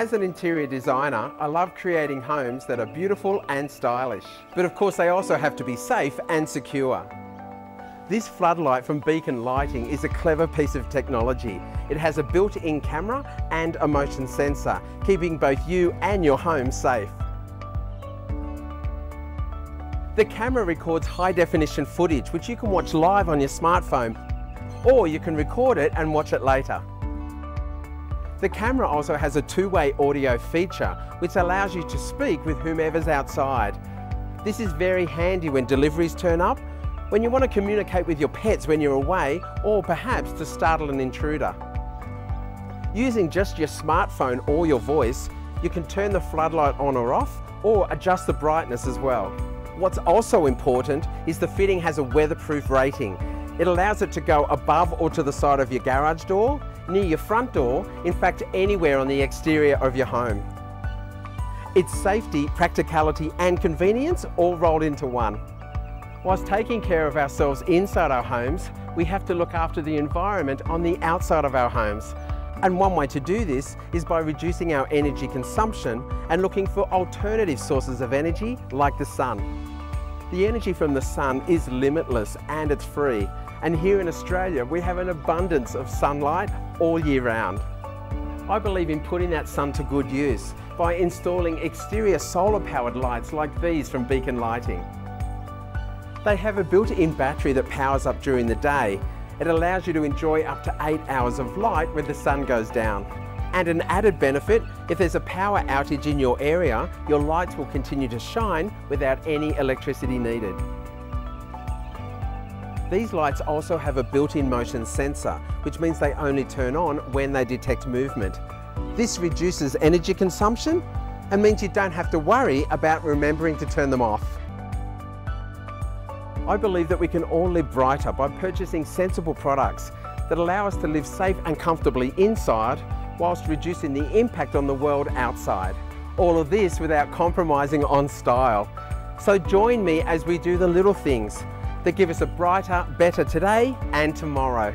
As an interior designer, I love creating homes that are beautiful and stylish. But of course they also have to be safe and secure. This floodlight from Beacon Lighting is a clever piece of technology. It has a built-in camera and a motion sensor, keeping both you and your home safe. The camera records high-definition footage which you can watch live on your smartphone, or you can record it and watch it later. The camera also has a two-way audio feature which allows you to speak with whomever's outside. This is very handy when deliveries turn up, when you want to communicate with your pets when you're away, or perhaps to startle an intruder. Using just your smartphone or your voice, you can turn the floodlight on or off, or adjust the brightness as well. What's also important is the fitting has a weatherproof rating. It allows it to go above or to the side of your garage door, near your front door, in fact anywhere on the exterior of your home. It's safety, practicality and convenience all rolled into one. Whilst taking care of ourselves inside our homes, we have to look after the environment on the outside of our homes. And one way to do this is by reducing our energy consumption and looking for alternative sources of energy like the sun. The energy from the sun is limitless and it's free. And here in Australia, we have an abundance of sunlight all year round. I believe in putting that sun to good use by installing exterior solar-powered lights like these from Beacon Lighting. They have a built-in battery that powers up during the day. It allows you to enjoy up to 8 hours of light when the sun goes down. And an added benefit, if there's a power outage in your area, your lights will continue to shine without any electricity needed. These lights also have a built-in motion sensor, which means they only turn on when they detect movement. This reduces energy consumption and means you don't have to worry about remembering to turn them off. I believe that we can all live brighter by purchasing sensible products that allow us to live safe and comfortably inside whilst reducing the impact on the world outside. All of this without compromising on style. So join me as we do the little things that give us a brighter, better today and tomorrow.